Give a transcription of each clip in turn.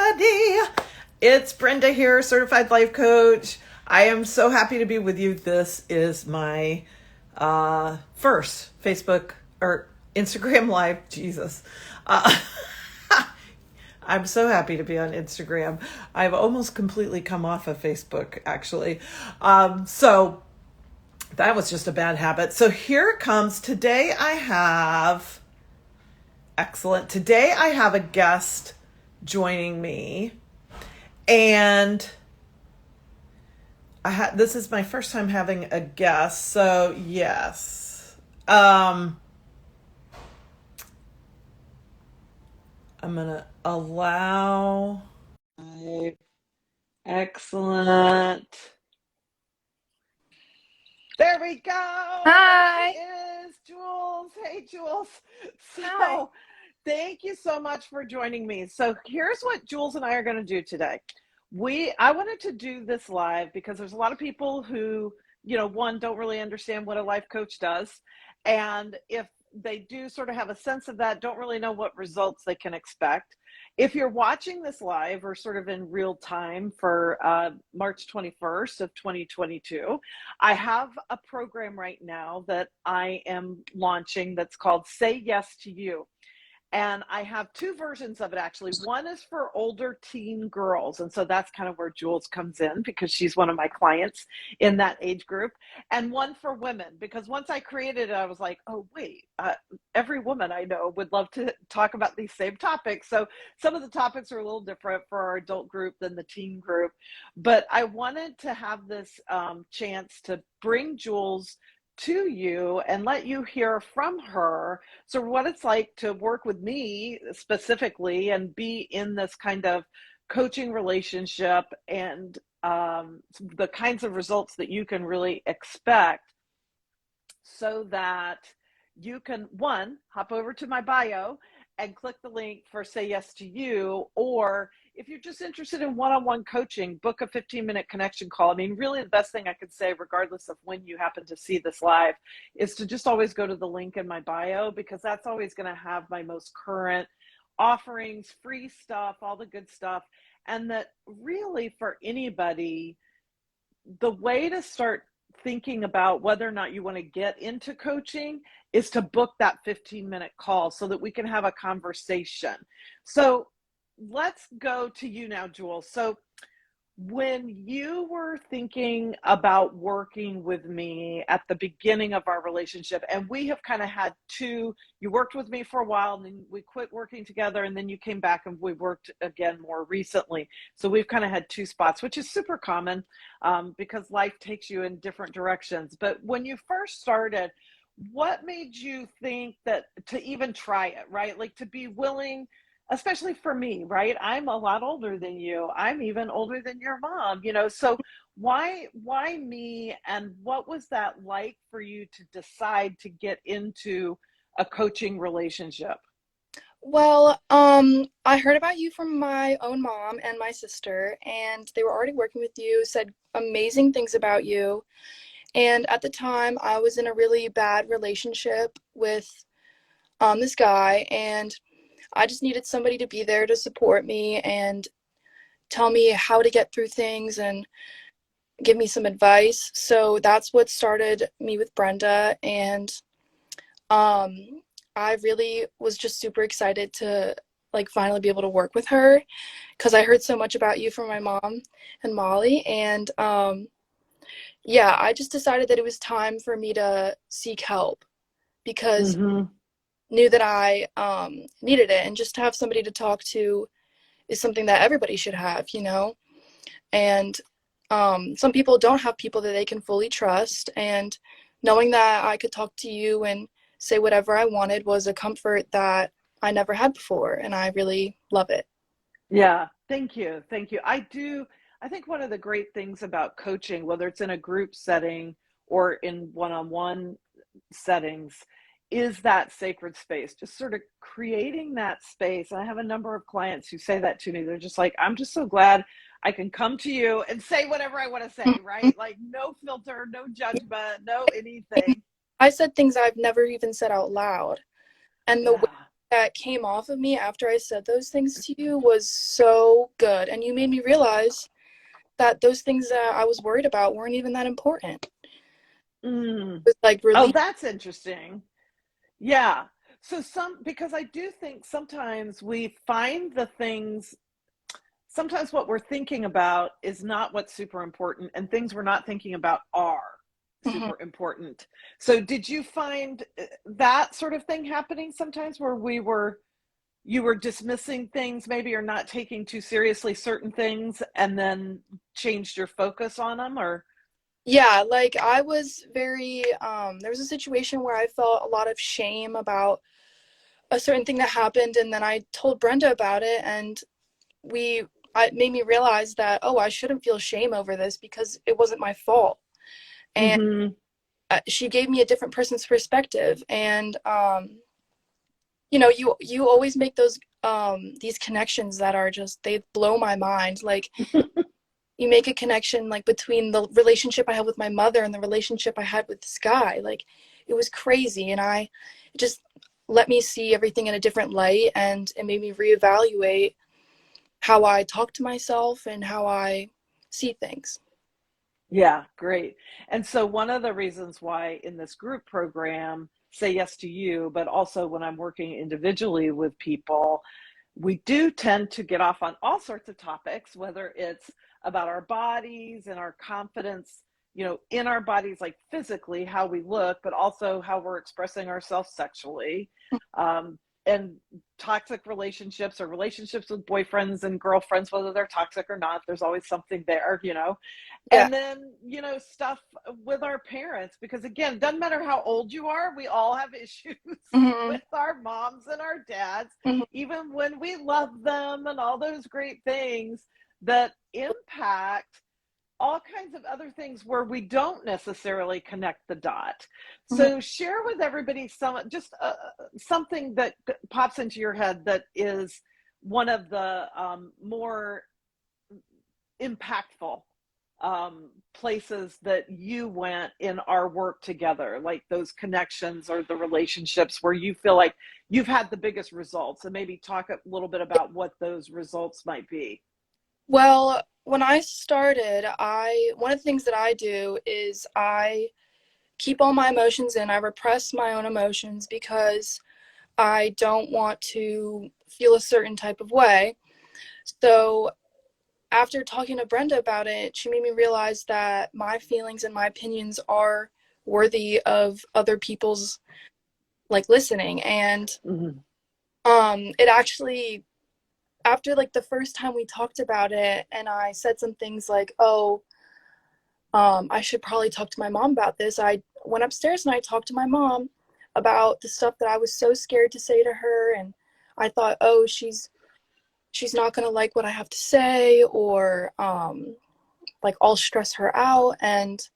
everybody. It's Brenda here, certified life coach. I am so happy to be with you. This is my first Facebook or Instagram live. Jesus. I'm so happy to be on Instagram. I've almost completely come off of Facebook, actually. So that was just a bad habit. So here it comes. Today I have a guest joining me, and this is my first time having a guest. So yes, I'm gonna allow. Excellent. There we go. Hi. There she is, Jules. Hey, Jules. Hi. So thank you so much for joining me. So here's what Jules and I are going to do today. I wanted to do this live because there's a lot of people who, one, don't really understand what a life coach does. And if they do sort of have a sense of that, don't really know what results they can expect. If you're watching this live or sort of in real time for March 21st of 2022, I have a program right now that I am launching that's called Say Yes to You. And I have two versions of it, actually. One is for older teen girls. And so that's kind of where Jules comes in because she's one of my clients in that age group. And one for women, because once I created it, I was like, oh, wait, every woman I know would love to talk about these same topics. So some of the topics are a little different for our adult group than the teen group. But I wanted to have this chance to bring Jules to you and let you hear from her. So what it's like to work with me specifically and be in this kind of coaching relationship and the kinds of results that you can really expect so that you can, one, hop over to my bio and click the link for Say Yes to You, or if you're just interested in one-on-one coaching, book a 15-minute connection call. I mean, really the best thing I could say, regardless of when you happen to see this live, is to just always go to the link in my bio, because that's always going to have my most current offerings, free stuff, all the good stuff. And that really for anybody, the way to start thinking about whether or not you want to get into coaching is to book that 15-minute call so that we can have a conversation. So let's go to you now, Jules. So when you were thinking about working with me at the beginning of our relationship, and we have kind of had you worked with me for a while and then we quit working together, and then you came back and we worked again more recently. So we've kind of had two spots, which is super common because life takes you in different directions. But when you first started, what made you think that to even try it, right? Like to be willing, especially for me, right? I'm a lot older than you. I'm even older than your mom, so why me? And what was that like for you to decide to get into a coaching relationship? Well, I heard about you from my own mom and my sister, and they were already working with you, said amazing things about you. And at the time, I was in a really bad relationship with this guy, and I just needed somebody to be there to support me and tell me how to get through things and give me some advice. So that's what started me with Brenda, and I really was just super excited to finally be able to work with her because I heard so much about you from my mom and Molly, and yeah, I just decided that it was time for me to seek help because Mm-hmm. knew that I needed it, and just to have somebody to talk to is something that everybody should have, and some people don't have people that they can fully trust, and knowing that I could talk to you and say whatever I wanted was a comfort that I never had before, and I really love it. Yeah, thank you. Thank you. I think one of the great things about coaching, whether it's in a group setting or in one-on-one settings, is that sacred space, just sort of creating that space. And I have a number of clients who say that to me. They're just like, I'm just so glad I can come to you and say whatever I want to say, right? Like no filter, no judgment, no anything. I said things I've never even said out loud, and the way Yeah. that came off of me after I said those things to you was so good. And you made me realize that those things that I was worried about weren't even that important. Mm. It was like Oh, relief. that's interesting. Yeah. So because I do think sometimes we find the things, sometimes what we're thinking about is not what's super important, and things we're not thinking about are Mhm. super important. So did you find that sort of thing happening sometimes where you were dismissing things maybe, or not taking too seriously certain things, and then changed your focus on them, or Yeah, like I was very, there was a situation where I felt a lot of shame about a certain thing that happened, and then I told Brenda about it, and we, it made me realize that, oh, I shouldn't feel shame over this because it wasn't my fault. And mm-hmm. she gave me a different person's perspective, and you always make these connections that are just they blow my mind. Like you make a connection like between the relationship I had with my mother and the relationship I had with this guy. Like it was crazy, and it just let me see everything in a different light, and it made me reevaluate how I talk to myself and how I see things. Yeah, great. And so one of the reasons why in this group program, Say Yes to You, but also when I'm working individually with people, we do tend to get off on all sorts of topics, whether it's about our bodies and our confidence, in our bodies, like physically, how we look, but also how we're expressing ourselves sexually. Um, and toxic relationships, or relationships with boyfriends and girlfriends, whether they're toxic or not, there's always something there. Yeah. And then, stuff with our parents, because again, it doesn't matter how old you are, we all have issues Hmm. with our moms and our dads, Hmm. even when we love them and all those great things that impact all kinds of other things where we don't necessarily connect the dot. Hmm. So share with everybody something that pops into your head that is one of the more impactful places that you went in our work together, like those connections or the relationships where you feel like you've had the biggest results, and maybe talk a little bit about what those results might be. Well, when I started, I one of the things that I do is I keep all my emotions in. I repress my own emotions because I don't want to feel a certain type of way. So, after talking to Brenda about it, she made me realize that my feelings and my opinions are worthy of other people's like listening. And Mm-hmm. it actually after like the first time we talked about it and I said some things like, "Oh, I should probably talk to my mom about this." I went upstairs and I talked to my mom about the stuff that I was so scared to say to her, and I thought, "Oh, she's not gonna like what I have to say, or like I'll stress her out." And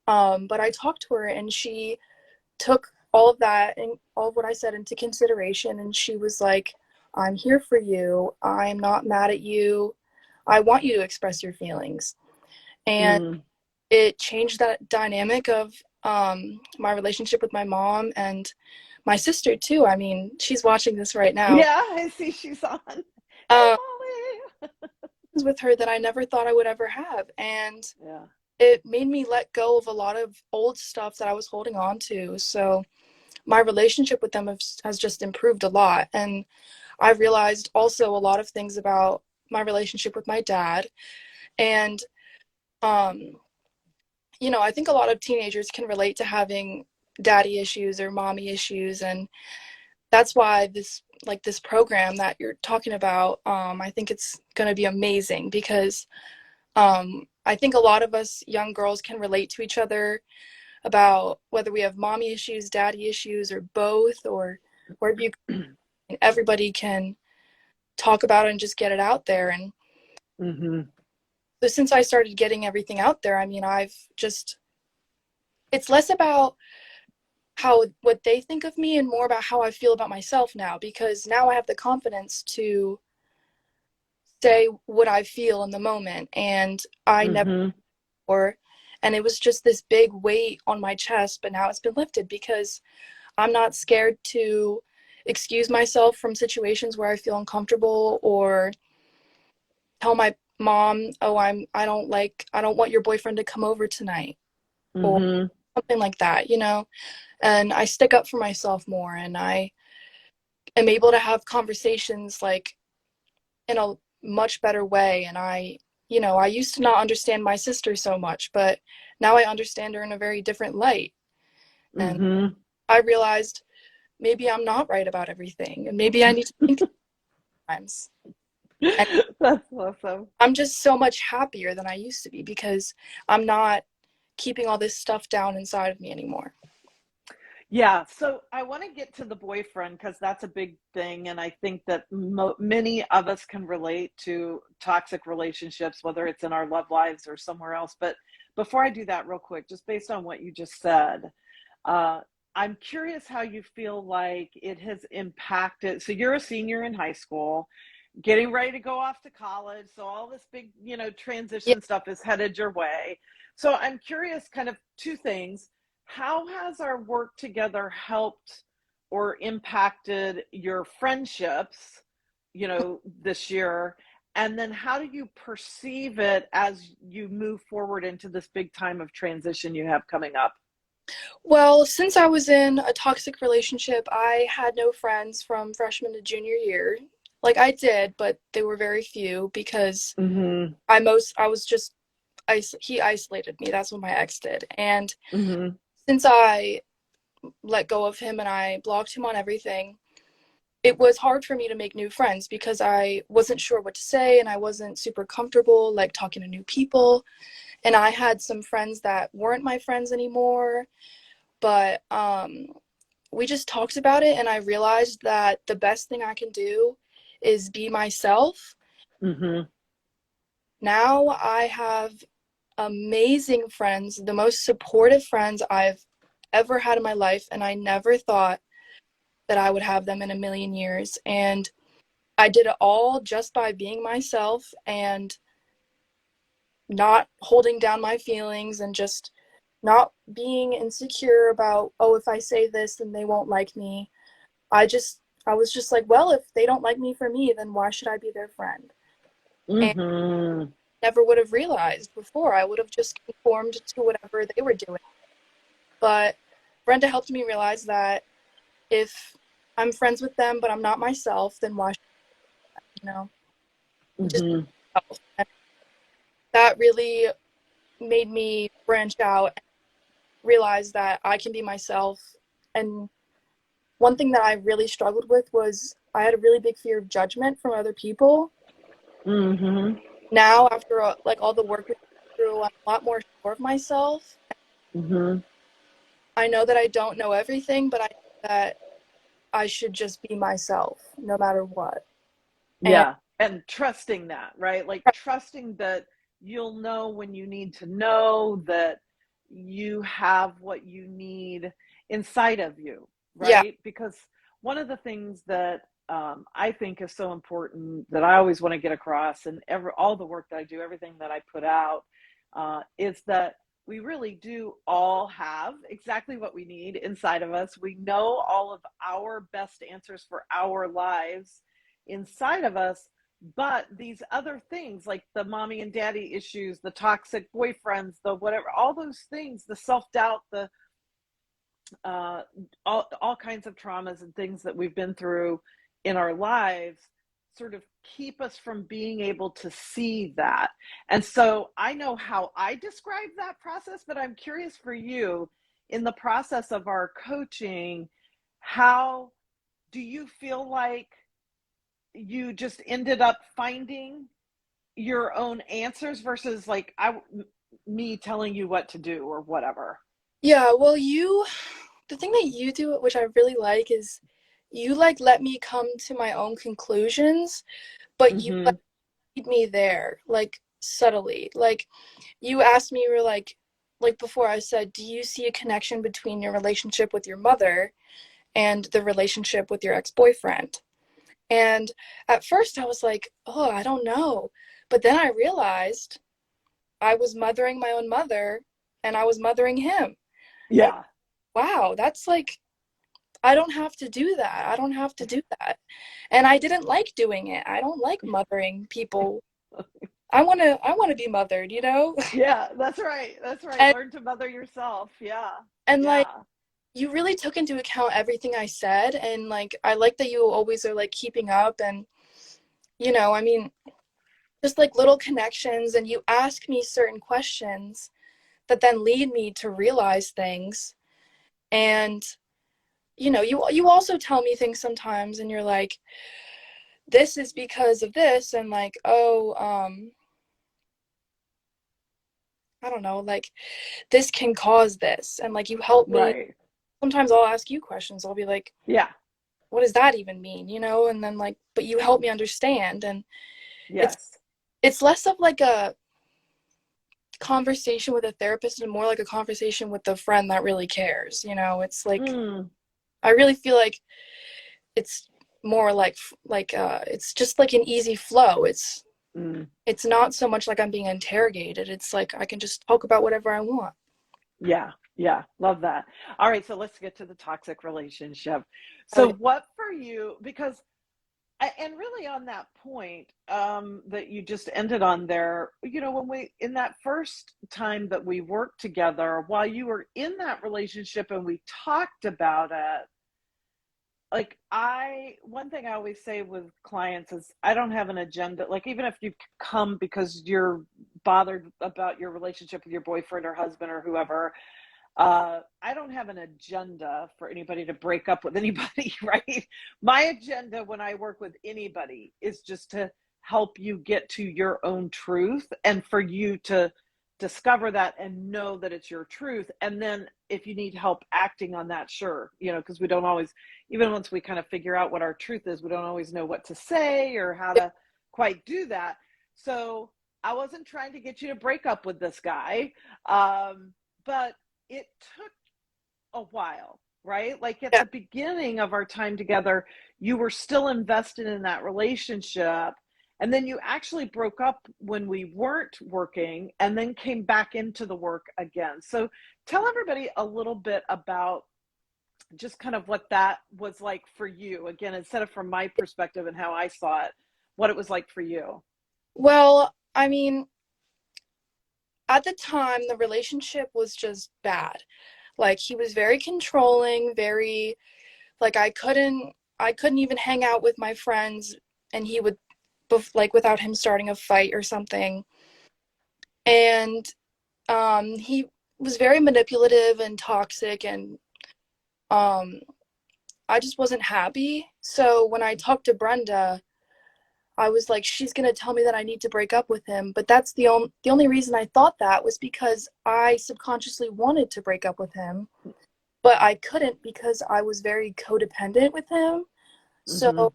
but I talked to her, and she took all of that and all of what I said into consideration, and she was like, "I'm here for you. I'm not mad at you. I want you to express your feelings." And Mm. it changed that dynamic of my relationship with my mom and my sister too. I mean, she's watching this right now. Yeah, I see she's on. Hey, Uh, Molly. with her that I never thought I would ever have, and Yeah. it made me let go of a lot of old stuff that I was holding on to. So my relationship with them has just improved a lot, and I realized also a lot of things about my relationship with my dad. And um, I think a lot of teenagers can relate to having daddy issues or mommy issues, and that's why this program that you're talking about, I think it's going to be amazing because I think a lot of us young girls can relate to each other about whether we have mommy issues, daddy issues, or both, or if you everybody can talk about it and just get it out there. And Mm-hmm. so since I started getting everything out there, I mean, it's less about how what they think of me and more about how I feel about myself now, because now I have the confidence to say what I feel in the moment, and I never Mm-hmm. before. And it was just this big weight on my chest, but now it's been lifted because I'm not scared to excuse myself from situations where I feel uncomfortable, or tell my mom, "Oh, I don't want your boyfriend to come over tonight," or Mm-hmm. something like that, you know? And I stick up for myself more, and I am able to have conversations like in a much better way. And I used to not understand my sister so much, but now I understand her in a very different light. And Mm-hmm. I realized maybe I'm not right about everything, and maybe I need to think sometimes. And That's awesome. I'm just so much happier than I used to be because I'm not keeping all this stuff down inside of me anymore. Yeah, so I want to get to the boyfriend because that's a big thing. And I think that many of us can relate to toxic relationships, whether it's in our love lives or somewhere else. But before I do that, real quick, just based on what you just said, uh, I'm curious how you feel like it has impacted. So you're a senior in high school, getting ready to go off to college. So all this big, Yeah. transition stuff is headed your way. So I'm curious, kind of two things. How has our work together helped or impacted your friendships, this year? And then how do you perceive it as you move forward into this big time of transition you have coming up? Well, since I was in a toxic relationship, I had no friends from freshman to junior year. Like I did, but they were very few because Mm-hmm. I was just he isolated me. That's what my ex did. And Mm-hmm. since I let go of him and I blocked him on everything, it was hard for me to make new friends because I wasn't sure what to say and I wasn't super comfortable like talking to new people. And I had some friends that weren't my friends anymore, but we just talked about it and I realized that the best thing I can do is be myself. Mm-hmm. Now I have amazing friends, the most supportive friends I've ever had in my life, and I never thought that I would have them in a million years. And I did it all just by being myself and not holding down my feelings and just not being insecure about, oh, if I say this, then they won't like me. I was just like, well, if they don't like me for me, then why should I be their friend? And Mm-hmm. never would have realized before. I would have just conformed to whatever they were doing. But Brenda helped me realize that if I'm friends with them, but I'm not myself, then why should just Mm-hmm. myself. And that really made me branch out and realize that I can be myself. And one thing that I really struggled with was I had a really big fear of judgment from other people. Mm-hmm. Now, after like all the work we went through, I'm a lot more sure of myself. Mm-hmm. I know that I don't know everything, but I know that I should just be myself no matter what. And Yeah. And trusting that, right? Like trusting that you'll know when you need to know, that you have what you need inside of you, yeah, right? Because one of the things that I think is so important that I always want to get across, and all the work that I do, everything that I put out, is that we really do all have exactly what we need inside of us. We know all of our best answers for our lives inside of us, but these other things like the mommy and daddy issues, the toxic boyfriends, the whatever, all those things, the self-doubt, the uh, all kinds of traumas and things that we've been through in our lives sort of keep us from being able to see that. And so I know how I describe that process, but I'm curious for you, in the process of our coaching, how do you feel like you just ended up finding your own answers versus like me telling you what to do or whatever? yeah. Well, the thing that you do, which I really like, is you like let me come to my own conclusions, but you like Mm-hmm. keep me there, like subtly. Like you asked me, you were like before I said, do you see a connection between your relationship with your mother and the relationship with your ex-boyfriend? And at first I was like, oh, I don't know. But then I realized I was mothering my own mother and I was mothering him. And Yeah. wow, that's like I don't have to do that. I don't have to do that. And I didn't like doing it. I don't like mothering people. I want to be mothered, you know? Yeah, that's right. That's right. And Learn to mother yourself. Yeah. and like Yeah. you really took into account everything I said, and like I like that you always are like keeping up, and I mean, just like little connections, and you ask me certain questions that then lead me to realize things. And you also tell me things sometimes, and you're like, this is because of this, and like, oh, I don't know, like this can cause this, and like you help me. Right. Sometimes I'll ask you questions. I'll be like, Yeah. what does that even mean, and then like, but you help me understand. And it's Yes. it's less of like a conversation with a therapist and more like a conversation with a friend that really cares. It's like Mm, I really feel like it's more it's just like an easy flow. mm. It's not so much like I'm being interrogated. It's like I can just talk about whatever I want. Yeah. Yeah. Love that. All right. So let's get to the toxic relationship. So, Okay. what for you, because, and really on that point that you just ended on there, when in that first time that we worked together, while you were in that relationship and we talked about it, like one thing I always say with clients is I don't have an agenda. Like, even if you come because you're bothered about your relationship with your boyfriend or husband or whoever, I don't have an agenda for anybody to break up with anybody, right? My agenda when I work with anybody is just to help you get to your own truth and for you to discover that and know that it's your truth. And then if you need help acting on that, sure, because we don't always, even once we kind of figure out what our truth is, we don't always know what to say or how to quite do that. So I wasn't trying to get you to break up with this guy. But it took a while, right? Like at Yeah. the beginning of our time together, you were still invested in that relationship. And then you actually broke up when we weren't working and then came back into the work again. So tell everybody a little bit about just kind of what that was like for you. Again, instead of from my perspective and how I saw it, what it was like for you. Well, I mean, at the time, the relationship was just bad. Like he was very controlling, very like I couldn't even hang out with my friends, and he would like without him starting a fight or something. And he was very manipulative and toxic, and um I just wasn't happy. So when I talked to Brenda, I was like, she's gonna tell me that I need to break up with him. But that's the only reason I thought that was because I subconsciously wanted to break up with him, but I couldn't because I was very codependent with him. Mm-hmm. So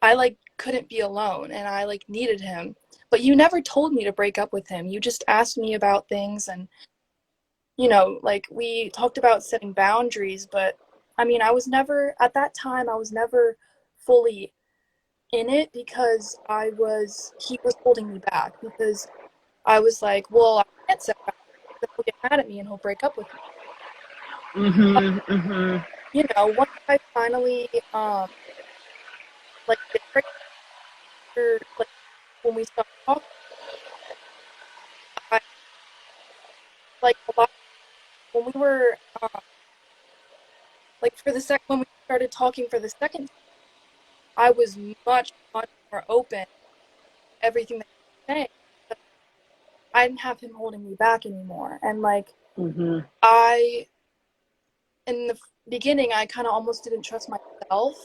I like couldn't be alone, and I like needed him. But you never told me to break up with him. You just asked me about things, and like we talked about setting boundaries, but I mean, I was never at that time I was never fully in it because he was holding me back because I was like, well, I can't set boundaries, then he'll get mad at me and he'll break up with me. But, Mm-hmm. Mm-hmm. once I finally like did break like when we stopped talking, I like a lot when we were like for the second when we started talking for the second time, I was much more open to everything that he was saying. I didn't have him holding me back anymore. And like Mm-hmm. I in the beginning I kind of almost didn't trust myself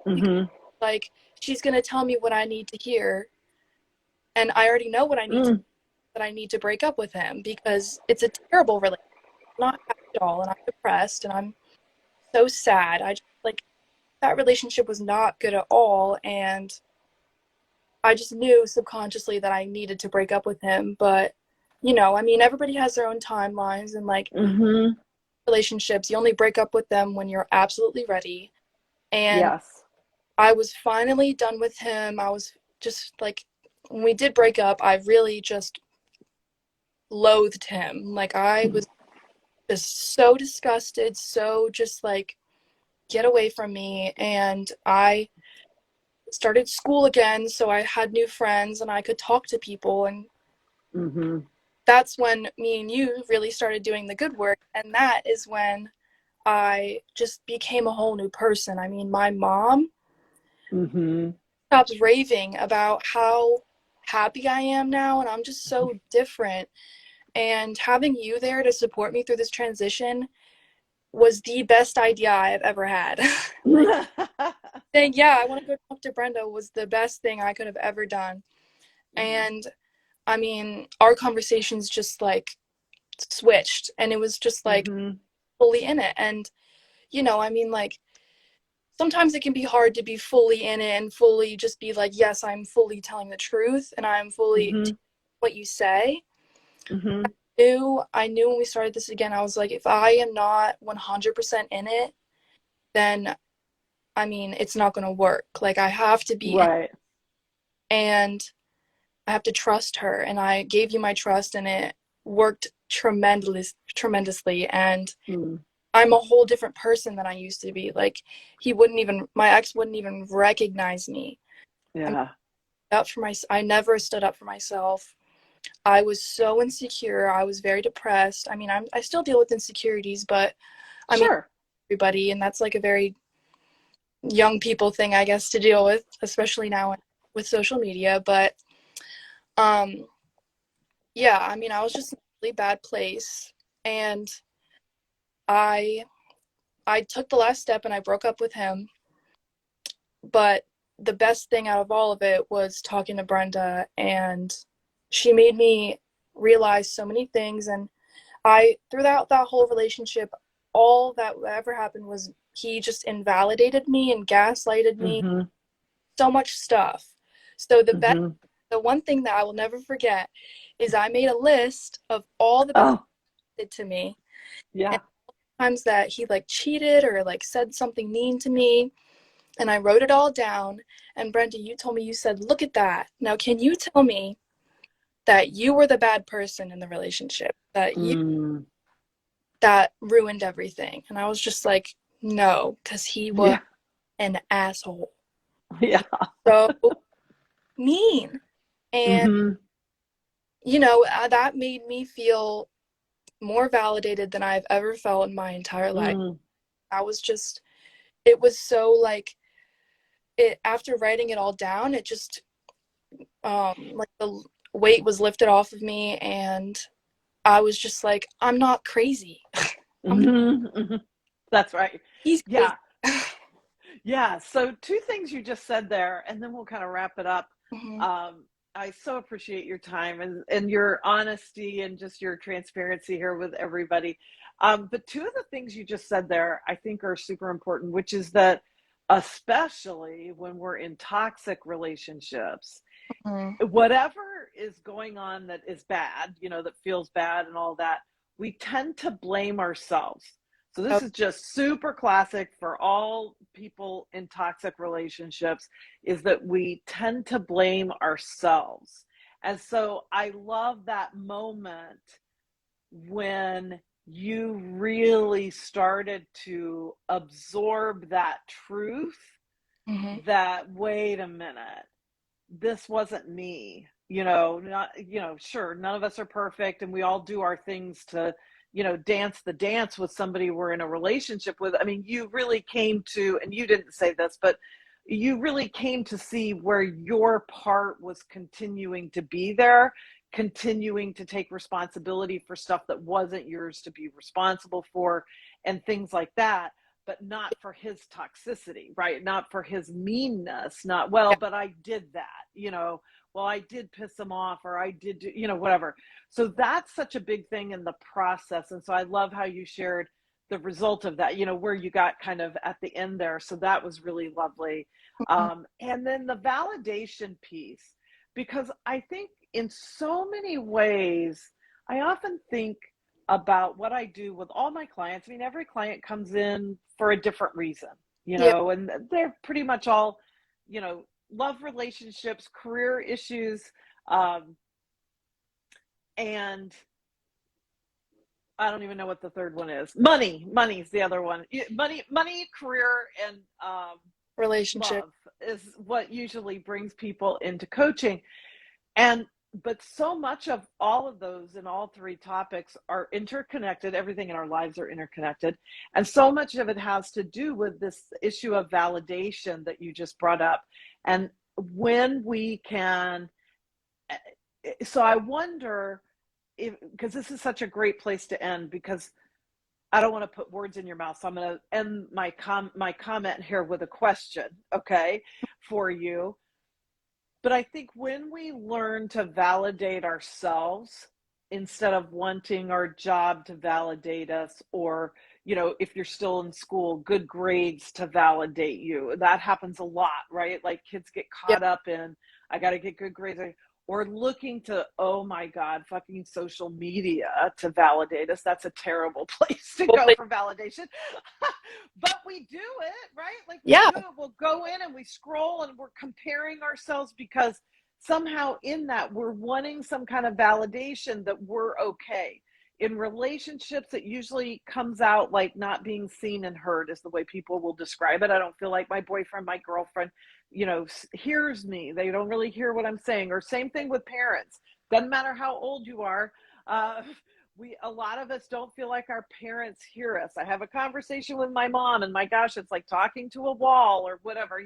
because Mm-hmm. like she's going to tell me what I need to hear, and I already know what I need to Mm. that I need to break up with him because it's a terrible relationship. I'm not happy at all, and I'm depressed and I'm so sad. I just like that relationship was not good at all, and I just knew subconsciously that I needed to break up with him. But I mean, everybody has their own timelines, and like Mm-hmm. relationships, you only break up with them when you're absolutely ready. And Yes. I was finally done with him. I was just like, when we did break up, I really just loathed him. Like, I was just so disgusted, so just like get away from me, and I started school again, so I had new friends and I could talk to people. And Mm-hmm. that's when me and you really started doing the good work. And that is when I just became a whole new person. I mean, my mom Mm-hmm. stops raving about how happy I am now, and I'm just so different. And having you there to support me through this transition was the best idea I've ever had. Like, saying, yeah, I want to go talk to Brenda was the best thing I could have ever done. And I mean, our conversations just like switched, and it was just like Mm-hmm. fully in it. And, I mean, like, sometimes it can be hard to be fully in it and fully just be like, yes, I'm fully telling the truth and I'm fully Mm-hmm. what you say. Mm-hmm. I knew when we started this again, I was like, if I am not 100% in it, then I mean, it's not going to work. Like, I have to be in, Right. and I have to trust her. And I gave you my trust, and it worked tremendously. And Mm. I'm a whole different person than I used to be. Like, my ex wouldn't even recognize me. I Yeah. I never stood up for myself. I was so insecure. I was very depressed. I mean, I still deal with insecurities, but I mean, Sure. everybody, and that's like a very young people thing, I guess, to deal with, especially now with social media. But um, yeah, I mean, I was just in a really bad place, and I I took the last step and I broke up with him. But the best thing out of all of it was talking to Brenda, and she made me realize so many things. And throughout that whole relationship, all that ever happened was he just invalidated me and gaslighted me, Mm-hmm. so much stuff. So Mm-hmm. the one thing that I will never forget is I made a list of all the bad Oh, things he did to me, and yeah. times that he like cheated or like said something mean to me, and I wrote it all down. And Brenda, you told me, you said, "Look at that. Now can you tell me that you were the bad person in the relationship? Mm. That ruined everything?" And I was just like, "No, because he was Yeah. an asshole. Yeah. So mean." And Mm-hmm. that made me feel more validated than I've ever felt in my entire life. Mm. I was just, it was so like, it after writing it all down, it just, like the weight was lifted off of me, and I was just like, I'm not crazy. I'm, Mm-hmm. Mm-hmm. That's right. he's crazy. Yeah. Yeah. So two things you just said there, and then we'll kind of wrap it up. Mhm. Um, I so appreciate your time and your honesty and just your transparency here with everybody. But two of the things you just said there, I think are super important, which is that especially when we're in toxic relationships, Mhm. whatever is going on that is bad, that feels bad and all that, we tend to blame ourselves. So Oh, this is just super classic for all people in toxic relationships, is that we tend to blame ourselves. And so I love that moment when you really started to absorb that truth, mhm. that wait a minute, this wasn't me, not, sure, none of us are perfect and we all do our things to, dance the dance with somebody we're in a relationship with. I mean, you really came to, and you didn't say this, but you really came to see where your part was continuing to be there, continuing to take responsibility for stuff that wasn't yours to be responsible for, and things like that, but not for his toxicity, right? Not for his meanness, not, well, Yeah. but I did that, well, I did piss him off, or I did do, whatever. So that's such a big thing in the process. And so I love how you shared the result of that, where you got kind of at the end there. So that was really lovely. Mhm. And then the validation piece, because I think in so many ways, I often think about what I do with all my clients. I mean, every client comes in for a different reason, Yeah. and they're pretty much all, love relationships, career issues, um, and I don't even know what the third one is. Money's the other one. Money, career, and Relationship. love is what usually brings people into coaching. And but so much of all of those and all three topics are interconnected. Everything in our lives are interconnected. And so much of it has to do with this issue of validation that you just brought up. And when we can, so I wonder if, because this is such a great place to end, because I don't want to put words in your mouth. So I'm going to end my comment here with a question, okay, for you. But I think when we learn to validate ourselves instead of wanting our job to validate us, or, if you're still in school, good grades to validate you, that happens a lot, right? Like kids get Yeah. caught up in, I got to get good grades, or looking to, oh my God, fucking social media to validate us. That's a terrible place to go for validation. But we do it, right? Like we Yeah. do it. We'll go in and we scroll and we're comparing ourselves because somehow in that we're wanting some kind of validation that we're okay. In relationships, it usually comes out like not being seen and heard is the way people will describe it. I don't feel like my boyfriend, my girlfriend, hears me. They don't really hear what I'm saying. Or same thing with parents. Doesn't matter how old you are. A lot of us don't feel like our parents hear us. I have a conversation with my mom, and my gosh, it's like talking to a wall or whatever.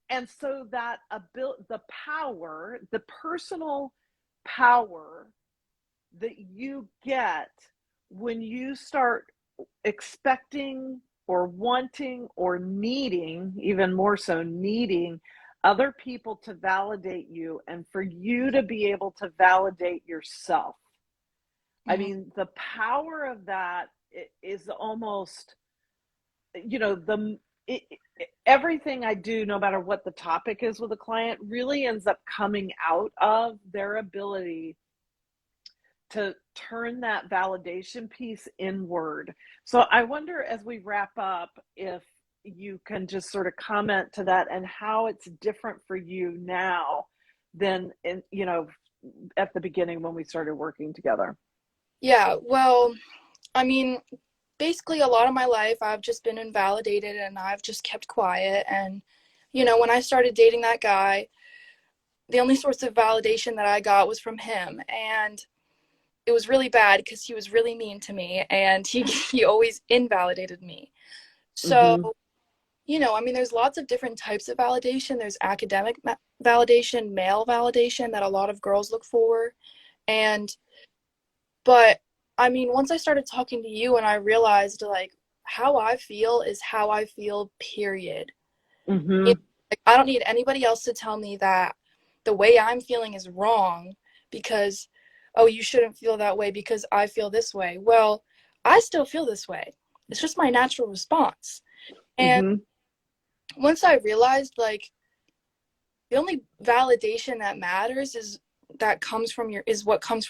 And so that the power, the personal power that you get when you start expecting or wanting or needing, even more so needing, other people to validate you, and for you to be able to validate yourself. I mean, the power of that is almost, everything I do, no matter what the topic is with a client, really ends up coming out of their ability to turn that validation piece inward. So I wonder, as we wrap up, if you can just sort of comment to that and how it's different for you now than at the beginning when we started working together. Yeah, well, I mean, basically a lot of my life I've just been invalidated and I've just kept quiet. And, when I started dating that guy, the only source of validation that I got was from him. And it was really bad because he was really mean to me and he always invalidated me. So, Mm-hmm. I mean, there's lots of different types of validation. There's academic validation, male validation that a lot of girls look for. But I mean, once I started talking to you and I realized like how I feel is how I feel, period. Mm-hmm. Like, I don't need anybody else to tell me that the way I'm feeling is wrong because, oh, you shouldn't feel that way because I feel this way. Well, I still feel this way. It's just my natural response. And Mm-hmm. once I realized like the only validation that matters is what comes from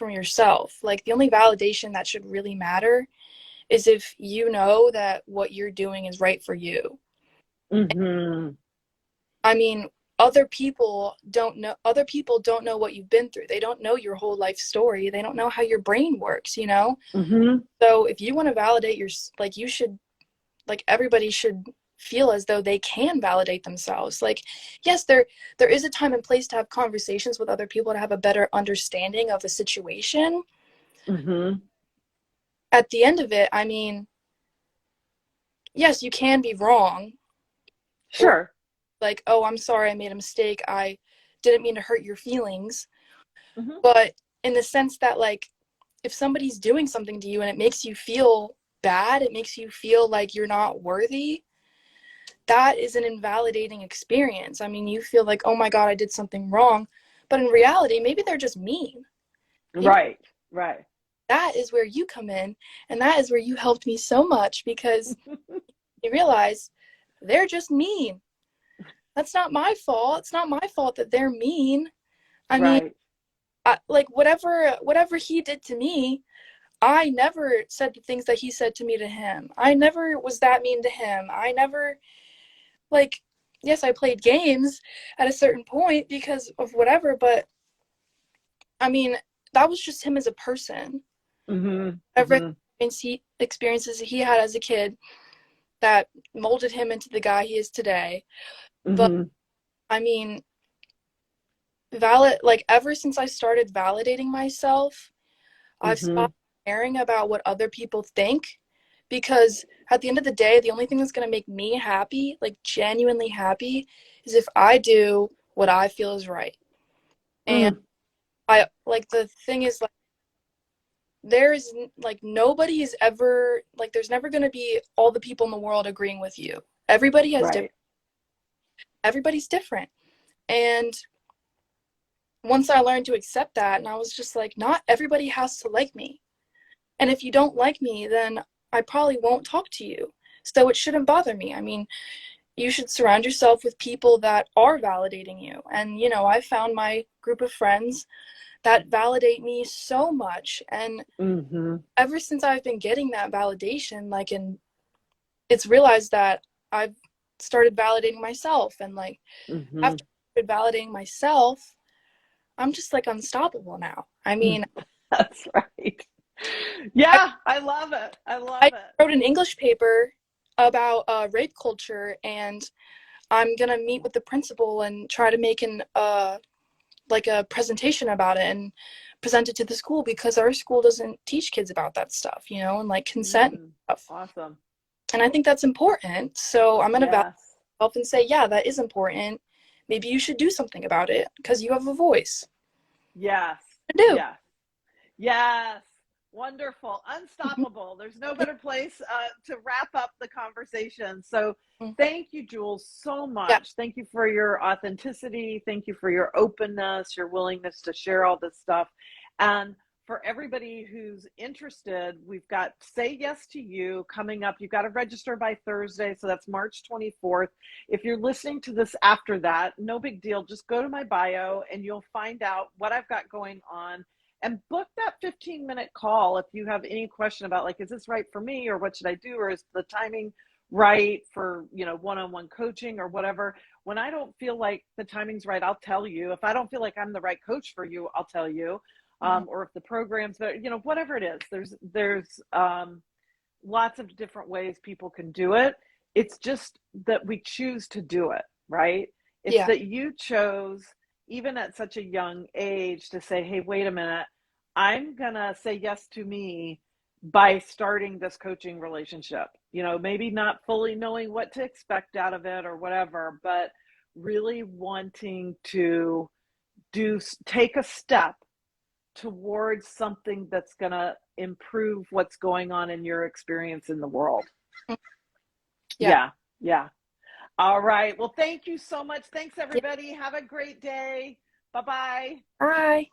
yourself. Like the only validation that should really matter is if you know that what you're doing is right for you. Mm-hmm. I mean, other people don't know what you've been through. They don't know your whole life story. They don't know how your brain works. Mm-hmm. So if you want to validate you should, like, everybody should feel as though they can validate themselves. Like, yes, there is a time and place to have conversations with other people to have a better understanding of the situation. Mm-hmm. At the end of it, I mean, yes, you can be wrong, or Sure. like, oh, I'm sorry, I made a mistake, I didn't mean to hurt your feelings. Mm-hmm. But in the sense that, like, if somebody's doing something to you and it makes you feel bad, it makes you feel like you're not worthy, that is an invalidating experience. I mean, you feel like, oh my God, I did something wrong. But in reality, maybe they're just mean. Maybe Right. Right. that is where you come in. And that is where you helped me so much because you realize they're just mean. That's not my fault. It's not my fault that they're mean. I mean, Right. like whatever he did to me, I never said the things that he said to me to him. I never was that mean to him. I never, like, yes, I played games at a certain point because of whatever, but I mean, that was just him as a person. Mm-hmm. Everything Mm-hmm. experiences he had as a kid that molded him into the guy he is today. But Mm-hmm. I mean, like ever since I started validating myself, I've Mm-hmm. stopped caring about what other people think, because at the end of the day, the only thing that's going to make me happy, like genuinely happy, is if I do what I feel is right. And Mm. I like the thing is like there's like nobody is ever like there's never going to be all the people in the world agreeing with you. Everybody has different Right. everybody's different. And once I learned to accept that, and I was just like, not everybody has to like me. And if you don't like me, then I probably won't talk to you. So it shouldn't bother me. I mean, you should surround yourself with people that are validating you. And, I found my group of friends that validate me so much. And Mm-hmm. ever since I've been getting that validation, like, and it's realized that I've started validating myself. And, like, Mm-hmm. after I started validating myself, I'm just like unstoppable now. I mean, That's right. I, Yeah, I love it. I I love it. wrote an English paper about rape culture, and I'm gonna meet with the principal and try to make an like a presentation about it and present it to the school, because our school doesn't teach kids about that stuff, and like consent and Mm. stuff. Awesome. And I think that's important. So I'm gonna validate Yes. myself and say, yeah, that is important. Maybe you should do something about it because you have a voice. Yes. I do. Yes. Yes. Wonderful. Unstoppable. There's no better place to wrap up the conversation. So Mhm. thank you, Jules, so Yeah. much. Thank you for your authenticity. Thank you for your openness, your willingness to share all this stuff. And for everybody who's interested, we've got Say Yes to You coming up. You've got to register by Thursday. So that's March 24th. If you're listening to this after that, no big deal. Just go to my bio and you'll find out what I've got going on, and book that 15-minute call if you have any question about, like, is this right for me, or what should I do, or is the timing right for one-on-one coaching or whatever. When I don't feel like the timing's right, I'll tell you. If I don't feel like I'm the right coach for you, I'll tell you. Mhm. Or if the program's better, whatever it is, there's lots of different ways people can do it. It's just that we choose to do it, right? It's Yeah. that you chose, even at such a young age, to say, hey, wait a minute, I'm going to say yes to me by starting this coaching relationship. Maybe not fully knowing what to expect out of it or whatever, but really wanting to take a step towards something that's going to improve what's going on in your experience in the world. Mhm. Yeah. Yeah, yeah. All right. Well, thank you so much. Thanks, Yeah. everybody. Have a great day. Bye bye. Bye.